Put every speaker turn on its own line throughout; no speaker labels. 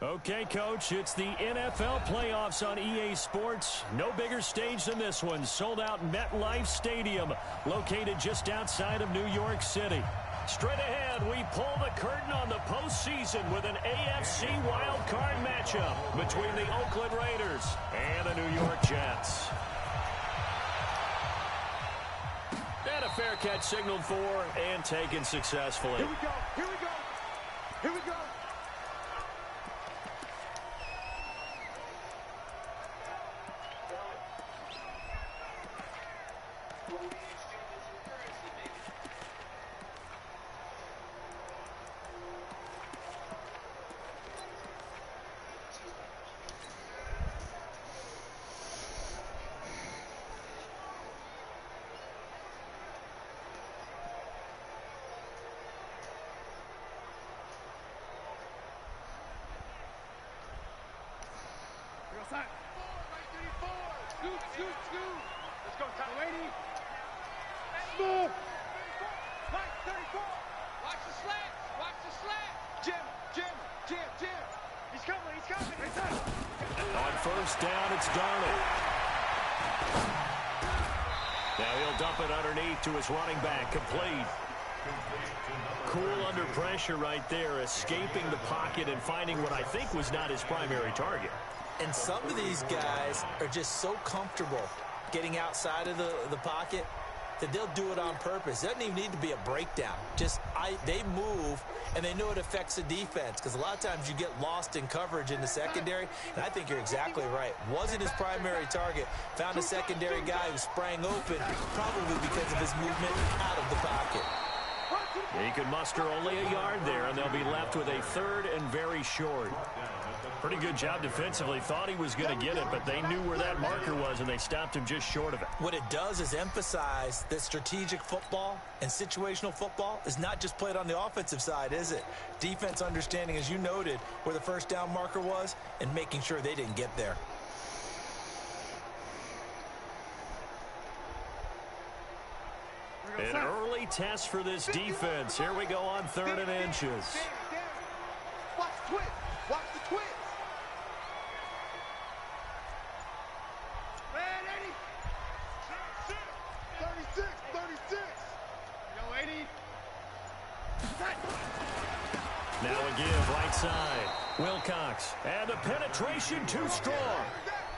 Okay, Coach, it's the NFL playoffs on EA Sports. No bigger stage than this one. Sold out MetLife Stadium, located just outside of New York City. Straight ahead, we pull the curtain on the postseason with an AFC wildcard matchup between the Oakland Raiders and the New York Jets. And a fair catch signaled for and taken successfully.
Here we go, here we go, here we go. Let's go, Tom. Lady. Move. Mike, 34. Watch the slant. Watch the slant. Jim. He's coming.
On first down, it's Darnold. Now he'll dump it underneath to his running back, complete. Cool under pressure right there, escaping the pocket and finding what I think was not his primary target.
And some of these guys are just so comfortable getting outside of the pocket that they'll do it on purpose. It doesn't even need to be a breakdown. They move, and they know it affects the defense, because a lot of times you get lost in coverage in the secondary, and I think you're exactly right. Wasn't his primary target. Found a secondary guy who sprang open, probably because of his movement out of the pocket.
He could muster only a yard there, and they'll be left with a third and very short. Pretty good job defensively. Thought he was going to get it, but they knew where that marker was, and they stopped him just short of it.
What it does is emphasize that strategic football and situational football is not just played on the offensive side, is it? Defense understanding, as you noted, where the first down marker was and making sure they didn't get there.
An early test for this defense. Here we go on 3rd and inches.
Watch the twist. Watch the twist. Man, 80. 36. Yo, 80.
Now again, right side. Wilcox. And the penetration too strong.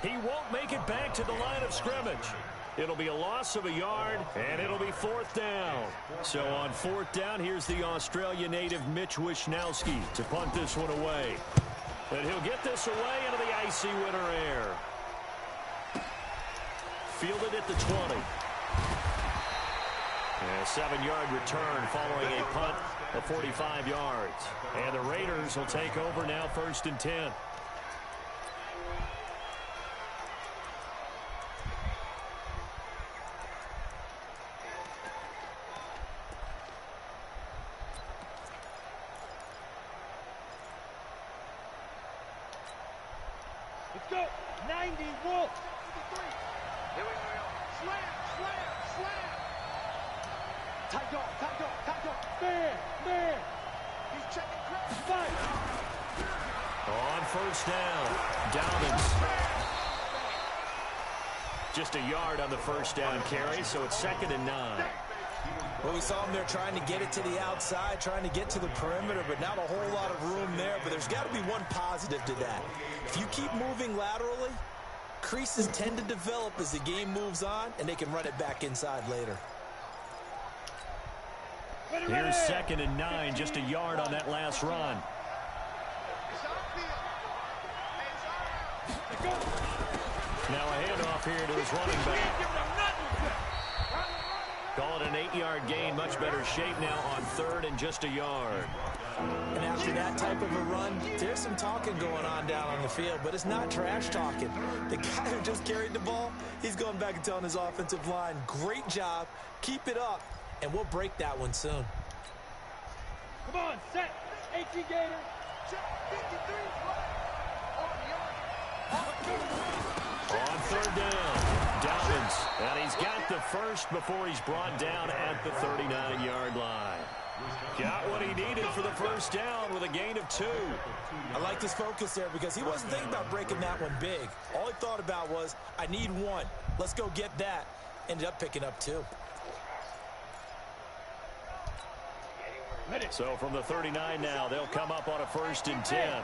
He won't make it back to the line of scrimmage. It'll be a loss of a yard, and it'll be 4th down. So on 4th down, here's the Australia native Mitch Wishnowski to punt this one away. And he'll get this away into the icy winter air. Fielded at the 20. And a 7-yard return following a punt of 45 yards. And the Raiders will take over now 1st and 10.
Let's go. 90, Wolf. 53. Here we go. Slam. Tight dog. Man. He's checking crash. Fight.
On 1st down, Dobbins. Just a yard on the 1st down carry, so it's 2nd and 9.
Well, we saw him there trying to get it to the outside, trying to get to the perimeter, but not a whole lot of room there. But there's got to be one positive to that. If you keep moving laterally, creases tend to develop as the game moves on, and they can run it back inside later.
Here's 2nd and 9, just a yard on that last run. Now a handoff here to his running back. Call it an 8-yard gain, much better shape now on 3rd and just a yard.
And after that type of a run, there's some talking going on down on the field, but it's not trash talking. The guy who just carried the ball, he's going back and telling his offensive line, great job, keep it up, and we'll break that one soon.
Come on, set. 18 Gator. Check 53.
On 3rd down, Dobbins. And he's got the first before he's brought down at the 39-yard line. Got what he needed for the first down with a gain of 2.
I like his focus there because he wasn't thinking about breaking that one big. All he thought about was, I need 1. Let's go get that. Ended up picking up 2.
So from the 39 now, they'll come up on a 1st and 10.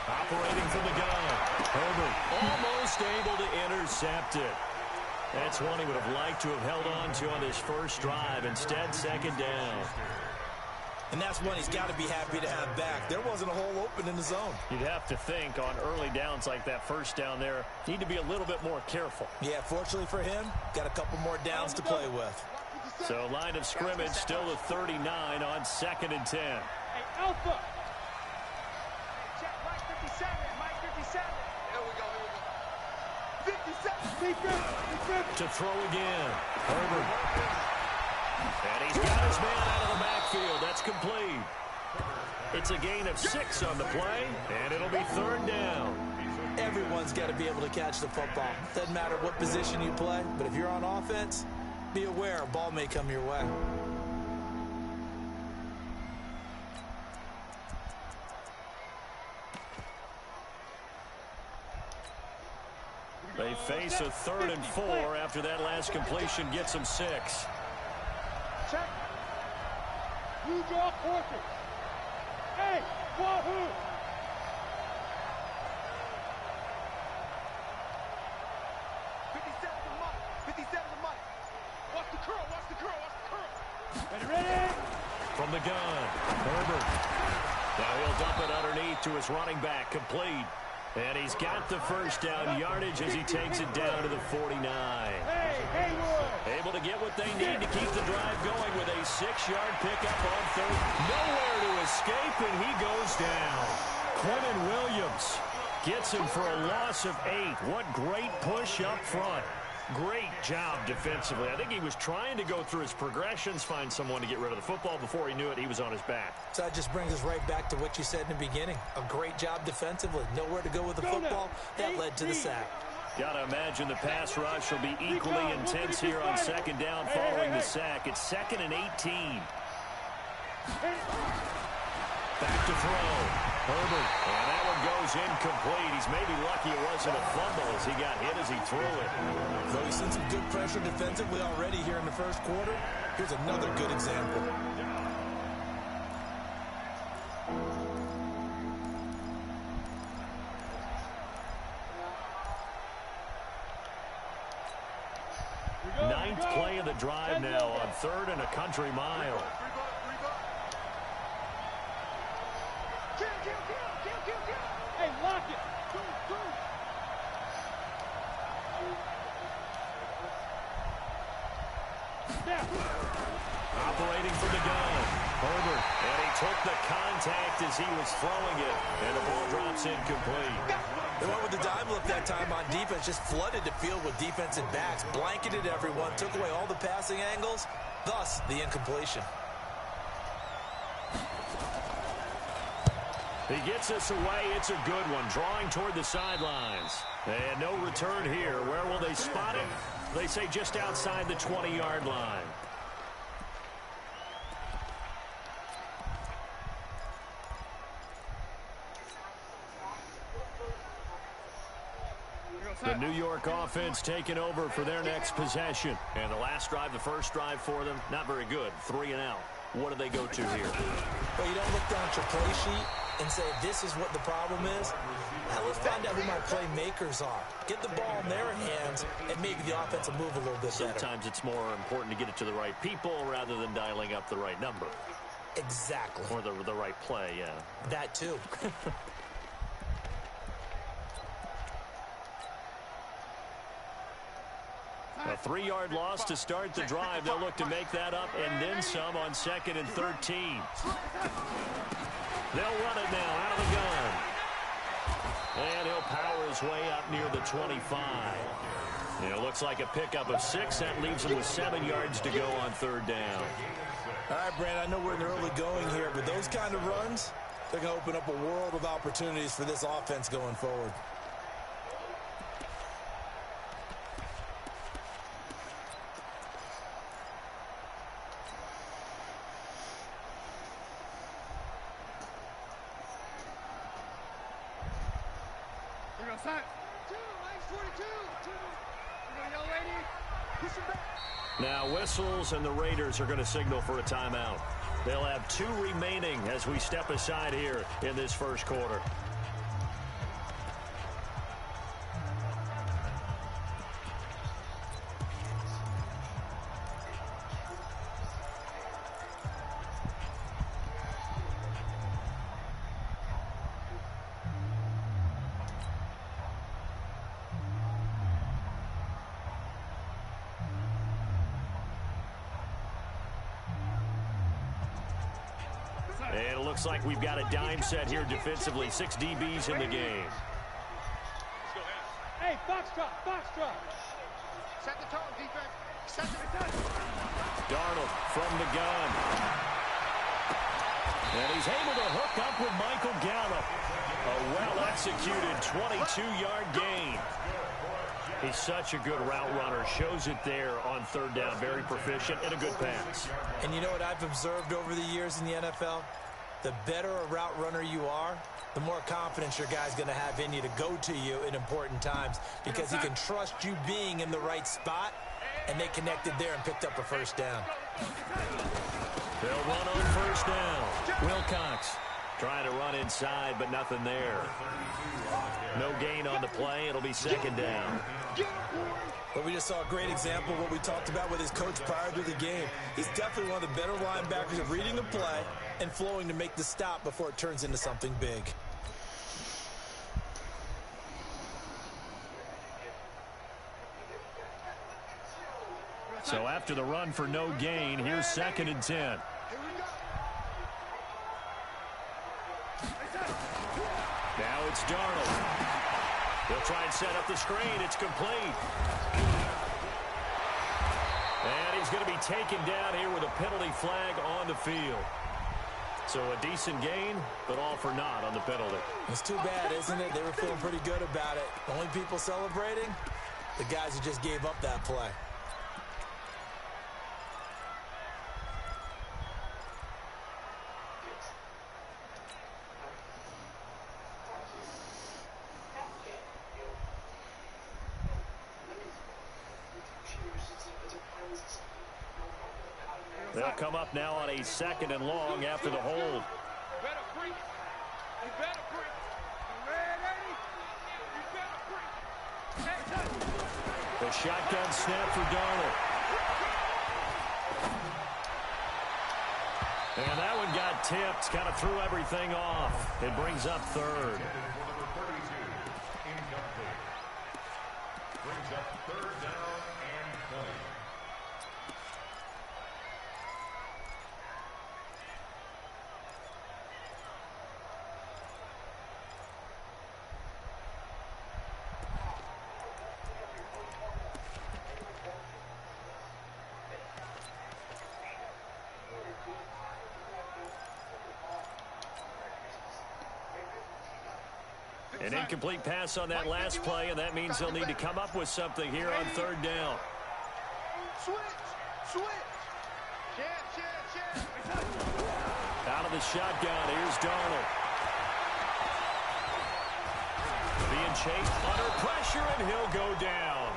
Operating from the gun. Herbert almost able to intercept it. That's one he would have liked to have held on to on his first drive. Instead, 2nd down.
And that's one he's got to be happy to have back. There wasn't a hole open in the zone.
You'd have to think on early downs like that first down there, need to be a little bit more careful.
Yeah, fortunately for him, got a couple more downs to play with.
So line of scrimmage still the 39 on 2nd and 10.
Hey, Alpha. Check Mike 57. Mike 57. Here we go. 57.
To throw again. Herbert. And he's got his man out of the backfield. That's complete. It's a gain of 6 on the play, and it'll be 3rd down.
Everyone's got to be able to catch the football. Doesn't matter what position you play, but if you're on offense, be aware a ball may come your way.
They face a 3rd and 4 after that last completion gets them 6.
Check. You draw quarters. Hey, Wahoo!
From the gun, Herbert. Now he'll dump it underneath to his running back, complete. And he's got the first down yardage as he takes it down to the 49. Able to get what they need to keep the drive going with a 6-yard pickup on 3rd. Nowhere to escape, and he goes down. Quentin Williams gets him for a loss of 8. What great push up front. Great job defensively. I think he was trying to go through his progressions, find someone to get rid of the football. Before he knew it, he was on his back.
So that just brings us right back to what you said in the beginning. A great job defensively. Nowhere to go with the football. That led to the sack.
Got to imagine the pass rush will be equally intense here on 2nd down following the sack. It's 2nd and 18. Back to throw. Herbert. And that one goes incomplete. He's maybe lucky it wasn't a fumble as he got hit as he threw it.
Though he's seen some good pressure defensively already here in the first quarter, here's another good example.
Ninth play of the drive now on 3rd and a country mile.
Hey, lock it.
Operating from the gun, Herbert. And he took the contact as he was throwing it. And the ball drops incomplete.
They went with the dive look that time on defense, just flooded the field with defensive backs, blanketed everyone, took away all the passing angles, thus the incompletion.
He gets us away. It's a good one. Drawing toward the sidelines. And no return here. Where will they spot it? They say just outside the 20-yard line. The New York offense taking over for their next possession. And the last drive, the first drive for them, not very good. 3 and out. What do they go to here?
Well, you don't look down at your play sheet and say, this is what the problem is. Now let's find out who my playmakers are. Get the ball in their hands, and maybe the offense will move a little bit better.
Sometimes it's more important to get it to the right people rather than dialing up the right number.
Exactly.
Or the right play, yeah.
That too.
A 3-yard loss to start the drive. They'll look to make that up and then some on 2nd and 13. They'll run it now out of the gun. And he'll power his way up near the 25. And it looks like a pickup of 6. That leaves him with 7 yards to go on 3rd down.
All right, Brandon, I know we're in the early going here, but those kind of runs, they're going to open up a world of opportunities for this offense going forward.
Now whistles, and the Raiders are going to signal for a timeout. They'll have 2 remaining as we step aside here in this first quarter. And it looks like we've got a dime set here defensively. 6 DBs in the game.
Hey, foxtrot, foxtrot. Set the tone, defense. Set the tone.
Darnold from the gun. And he's able to hook up with Michael Gallup. A well-executed 22-yard gain. He's such a good route runner. Shows it there on 3rd down. Very proficient and a good pass.
And you know what I've observed over the years in the NFL? The better a route runner you are, the more confidence your guy's going to have in you to go to you in important times, because he can trust you being in the right spot, and they connected there and picked up a 1st down.
They'll run on 1st down. Wilcox trying to run inside, but nothing there. No gain on the play. It'll be 2nd down.
But we just saw a great example of what we talked about with his coach prior to the game. He's definitely one of the better linebackers at reading the play and flowing to make the stop before it turns into something big.
So after the run for no gain, here's 2nd and 10. Now it's Darnold. He'll try and set up the screen. It's complete. And he's going to be taken down here with a penalty flag on the field. So a decent gain, but all for naught on the penalty.
It's too bad, isn't it? They were feeling pretty good about it. The only people celebrating, the guys who just gave up that play.
They'll come up now on a 2nd and long after the hold. The shotgun snap for Darnold. And that one got tipped, kind of threw everything off. It brings up 3rd.
Brings up 3rd down and 20.
An incomplete pass on that last play, and that means they'll need to come up with something here on 3rd down.
Switch.
Out of the shotgun, here's Darnold. Being chased under pressure, and he'll go down.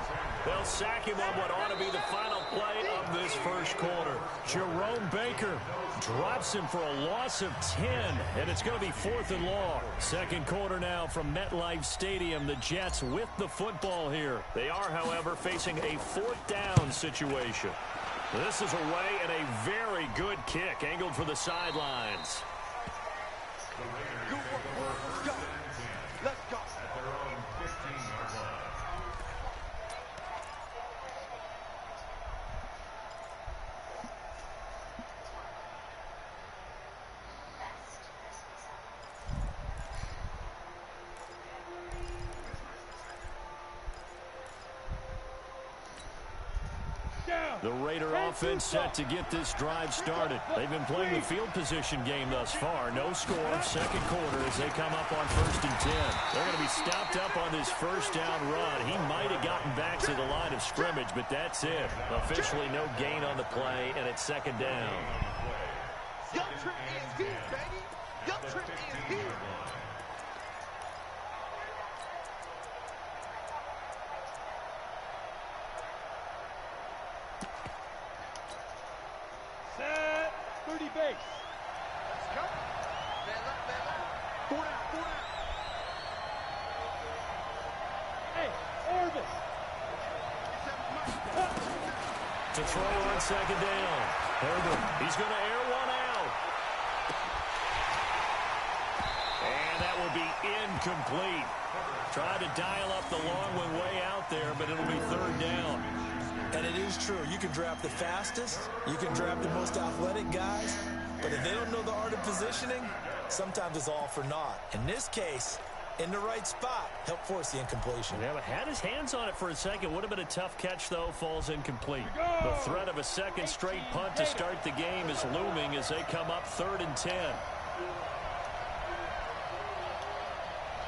They'll sack him on what ought to be the final play of this first quarter. Jerome Baker drops him for a loss of 10, and it's going to be 4th and long. 2nd quarter now from MetLife Stadium. The Jets with the football here. They are, however, facing a 4th down situation. This is away, and a very good kick angled for the sidelines.
Let's go.
At their own 15-yard line.
The Raider offense set to get this drive started. They've been playing the field position game thus far. No score. 2nd quarter as they come up on 1st and 10. They're going to be stopped up on this 1st down run. He might have gotten back to the line of scrimmage, but that's it. Officially no gain on the play, and it's 2nd down.
Young Trip is here, baby. Young Trip is here. base. Let's go. Man left. 4 out, 4 out. Hey, Orvis.
To throw on second down. Herbert, he's going to air one out. And that will be incomplete. Tried to dial up the long one way out there, but it'll be third down.
And it is true. You can draft the fastest. You can draft the most athletic guys. But if they don't know the art of positioning, sometimes it's all for naught. In this case, in the right spot, help force the incompletion.
Yeah, but had his hands on it for a second. Would have been a tough catch, though. Falls incomplete. The threat of a second straight punt to start the game is looming as they come up 3rd and 10.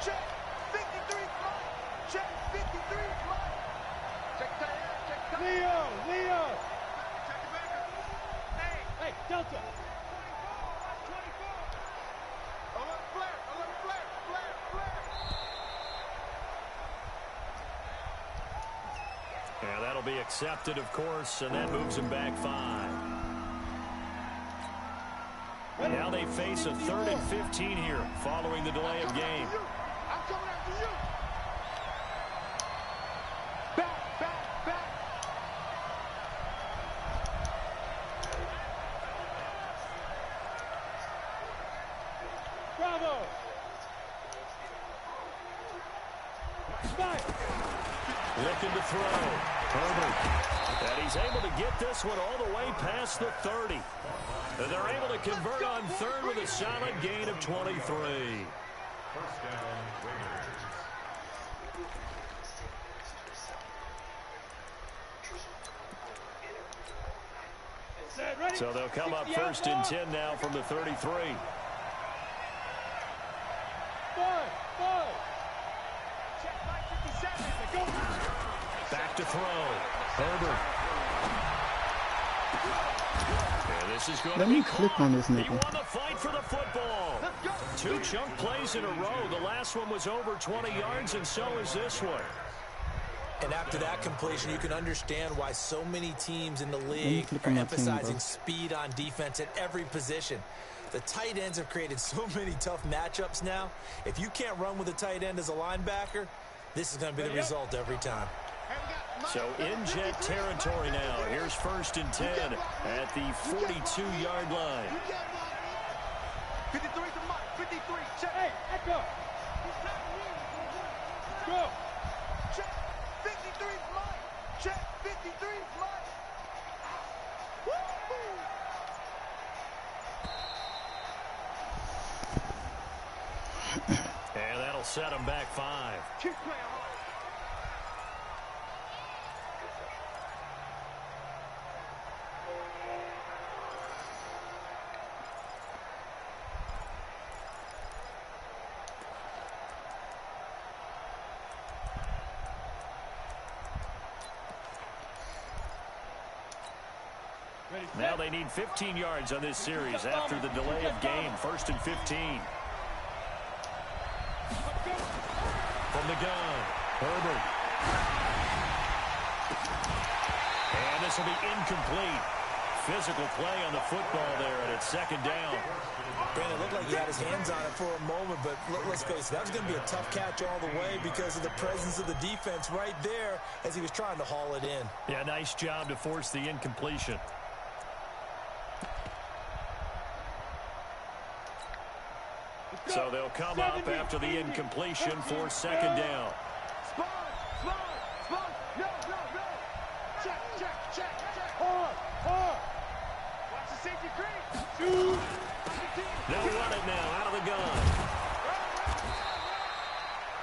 Check. 53 fly. Check. 53 fly. Check tight end. Check tight end. Leo. Check the backer. Hey, Delta. 24. 11 flare.
Yeah, that'll be accepted, of course, and that moves him back 5. Now they face a 3rd and 15 here following the delay of game.
I'm coming after you. Back. Bravo. Fire.
Looking to throw. Herbert. And he's able to get this one all the way past the 30. And they're able to convert on 3rd with a solid gain of 23.
First down, Raiders.
So they'll come up 1st and 10 now from the 33. Back to throw. Herbert. And this is going
Let
to be
me click on this
He
nigga.
won the fight for the football. 2 chunk plays in a row. The last one was over 20 yards, and so is this one.
And after that completion, you can understand why so many teams in the league
click
are
on that thing,
emphasizing
bro.
speed on defense at every position. The tight ends have created so many tough matchups now. If you can't run with a tight end as a linebacker, this is going to be the result every time.
So in jet territory now. Here's 1st and 10 at the 42-yard line.
53 to Mike. 53. Check. Hey, echo. Go. Check. 53 Mike. Check. 53 Mike.
And that'll set him back 5.
Keep playing hard.
Now they need 15 yards on this series after the delay of game. 1st and 15. From the gun, Herbert. And this will be incomplete. Physical play on the football there, and it's 2nd down.
Brandon, it looked like he had his hands on it for a moment, but let's face it, that was going to be a tough catch all the way because of the presence of the defense right there as he was trying to haul it in.
Yeah, nice job to force the incompletion. So they'll come up after the incompletion for 2nd down.
Spawn. No. Check. Hard. Watch the safety creep.
They'll run it now out of the gun.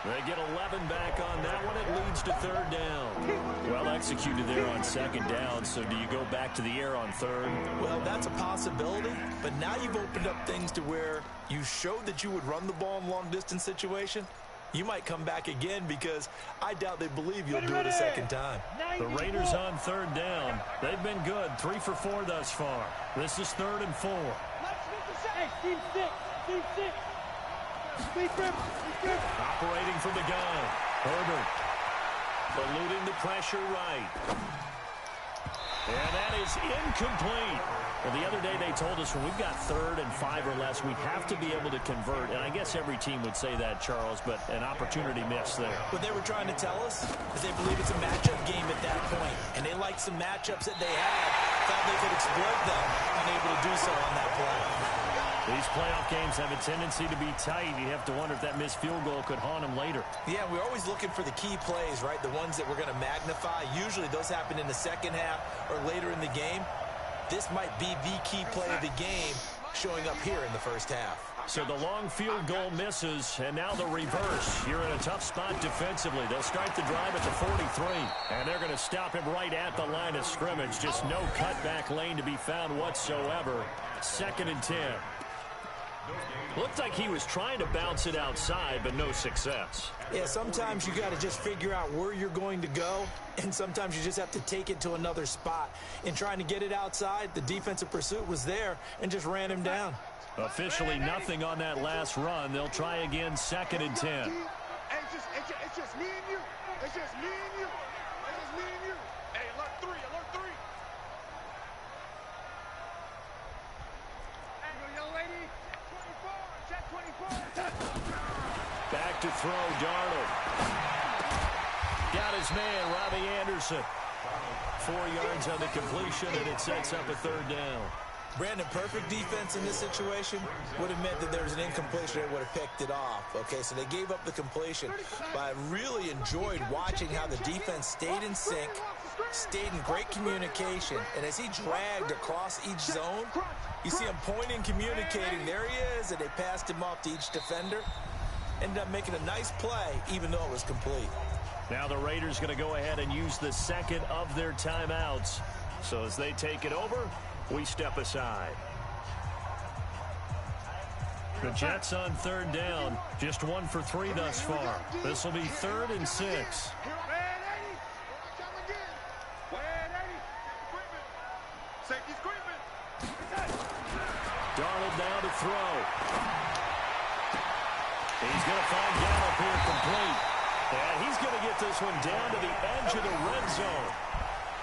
They get 11 back on that one. It leads to 3rd down. Well executed there on 2nd down. So do you go back to the air on 3rd?
Well, that's a possibility, but now you've opened up things to where you showed that you would run the ball in long-distance situation. You might come back again because I doubt they believe you'll do it a 2nd time.
The Raiders on 3rd down. They've been good. 3 for 4 thus far. This is 3rd and 4.
Hey, team 6.
Operating from the gun. Herbert. Eluding the pressure right. And that is incomplete. Well, the other day they told us when we've got 3rd and 5 or less, we have to be able to convert. And I guess every team would say that, Charles, but an opportunity missed there.
What they were trying to tell us is they believe it's a matchup game at that point. And they liked some matchups that they had, thought they could exploit them, unable to do so on that play.
These playoff games have a tendency to be tight. You have to wonder if that missed field goal could haunt them later.
Yeah, we're always looking for the key plays, right? The ones that we're going to magnify. Usually those happen in the second half or later in the game. This might be the key play of the game showing up here in the first half.
So the long field goal misses, and now the reverse. You're in a tough spot defensively. They'll start the drive at the 43, and they're going to stop him right at the line of scrimmage. Just no cutback lane to be found whatsoever. 2nd and 10. Looked like he was trying to bounce it outside, but no success.
Yeah, sometimes you got to just figure out where you're going to go, and sometimes you just have to take it to another spot. In trying to get it outside, the defensive pursuit was there and just ran him down.
Officially nothing on that last run. They'll try again, 2nd and 10.
It's just me and you. It's just me and you. It's just me and you. Hey, alert 3, alert 3. Hey, young lady. 24, check 24.
Back to throw, Darnold. Got his man, Robbie Anderson. 4 yards on the completion, and it sets up a 3rd down.
Brandon, perfect defense in this situation would have meant that there was an incompletion that would have picked it off. Okay, so they gave up the completion. But I really enjoyed watching how the defense stayed in sync, stayed in great communication. And as he dragged across each zone, you see him pointing, communicating. There he is, and they passed him off to each defender. Ended up making a nice play, even though it was complete.
Now the Raiders going to go ahead and use the 2nd of their timeouts. So as they take it over, we step aside. The Jets on 3rd down. Just 1 for 3 thus far. This will be 3rd and 6. Darnold now to throw. He's going to find Gallup here complete. And he's going to get this one down to the edge of the red zone.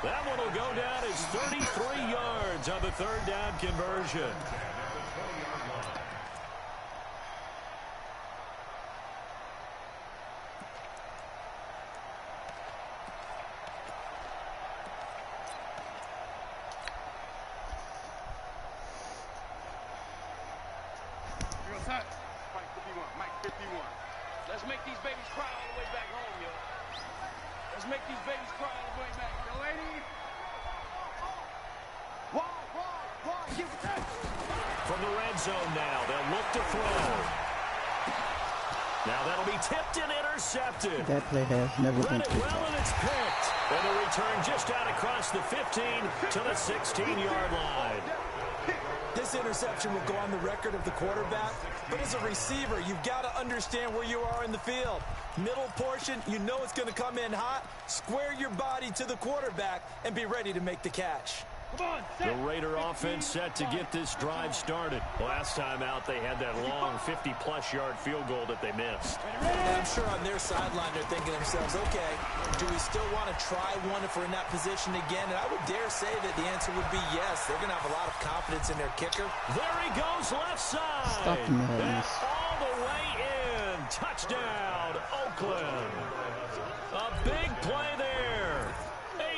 That one will go down as 33 yards on the 3rd down conversion.
Mike 51. Let's make these babies cry all the way back home, yo. Let's make these babies cry all the way back. Yo, lady.
From the red zone now, they'll look to throw. Now that'll be tipped and intercepted.
That play has never been
Run it well, and it's picked. And the return just out across the 15 to the 16-yard line.
This interception will go on the record of the quarterback, but as a receiver, you've got to understand where you are in the field. Middle portion, you know it's going to come in hot. Square your body to the quarterback and be ready to make the catch.
The Raider offense set to get this drive started. Last time out, they had that long 50-plus yard field goal that they missed.
And I'm sure on their sideline they're thinking to themselves, okay, do we still want to try one if we're in that position again? And I would dare say that the answer would be yes. They're going to have a lot of confidence in their kicker.
There he goes, left side.
Stop the madness.
That's all the way in. Touchdown, Oakland. A big play there.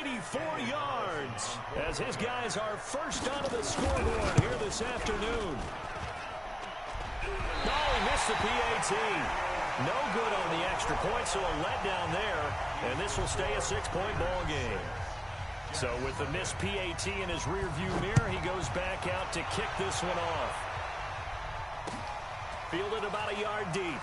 84 yards as his guys are first onto the scoreboard here this afternoon. Oh, he missed the PAT. No good on the extra point, so a letdown there, and this will stay a 6-point ball game. So with the missed PAT in his rearview mirror, he goes back out to kick this one off. Fielded about a yard deep.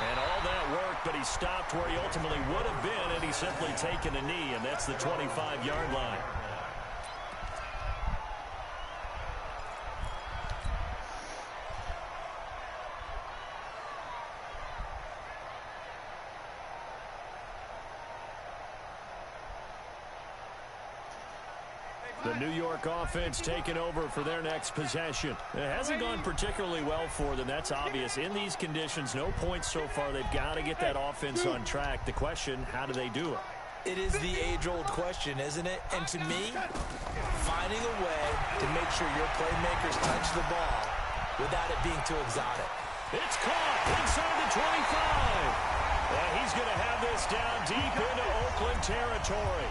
And all that worked, but he stopped where he ultimately would have been, and he's simply taken a knee, and that's the 25-yard line. The New York offense taking over for their next possession. It hasn't gone particularly well for them. That's obvious. In these conditions, no points so far. They've got to get that offense on track. The question, how do they do it?
It is the age-old question, isn't it? And to me, finding a way to make sure your playmakers touch the ball without it being too exotic.
It's caught inside the 25. And he's going to have this down deep into Oakland territory.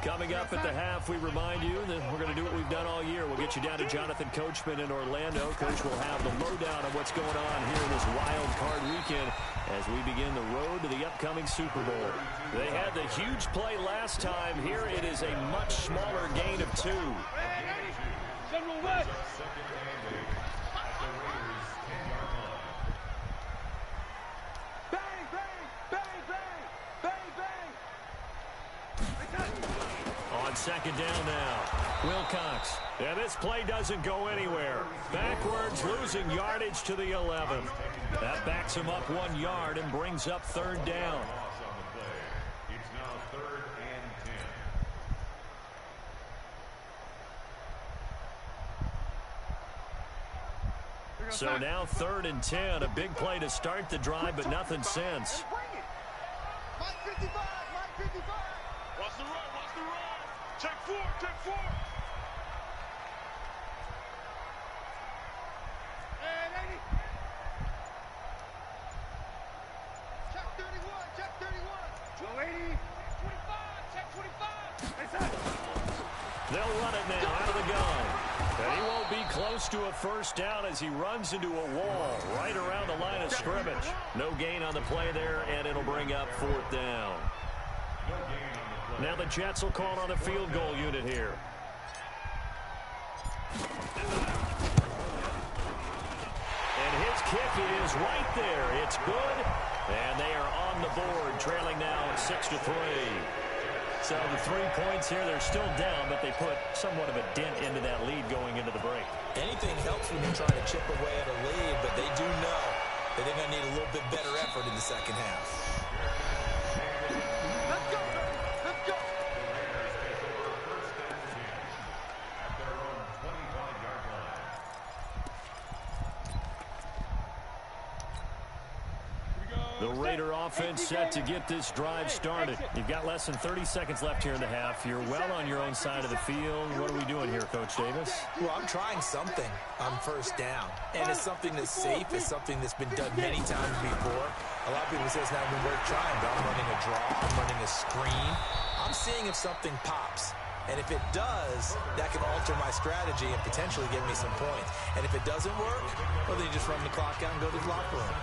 Coming up at the half, we remind you that we're going to do what we've done all year. We'll get you down to Jonathan Coachman in Orlando. Coach will have the lowdown of what's going on here in this wild card weekend as we begin the road to the upcoming Super Bowl. They had the huge play last time. Here it is a much smaller gain of 2.
General West. Bang, bang, bang, bang, bang, bang.
On second down now, Wilcox. And this play doesn't go anywhere. Backwards, losing yardage to the 11. That backs him up 1 yard and brings up third down.
It's now 3rd and 10.
So now 3rd and 10. A big play to start the drive, but nothing since.
Mike 55, Mike 55.
Watch the run, watch the run. Check 4, check 4.
And 80. Check 31, check 31. 280. 25, check 25.
They'll run it now out of the gun. And he won't be close to a first down as he runs into a wall right around the line of scrimmage. No gain on the play there, and it'll bring up 4th down. Now the Jets will call on the field goal unit here. And his kick is right there. It's good. And they are on the board, trailing now 6-3. So the 3 points here, they're still down, but they put somewhat of a dent into that lead going into the break.
Anything helps when you're trying to chip away at a lead, but they do know that they're going to need a little bit better effort in the second half.
Let's go, baby. Let's go.
At their own 25-yard line.
The Raider offense set to get this drive started. You've got less than 30 seconds left here in the half. You're well on your own side of the field. What are we doing here, Coach Davis?
Well, I'm trying something on first down. And it's something that's safe. It's something that's been done many times before. A lot of people say it's not even worth trying, but I'm running a draw. I'm running a screen. I'm seeing if something pops. And if it does, that can alter my strategy and potentially give me some points. And if it doesn't work, well, then you just run the clock out and go to the locker room.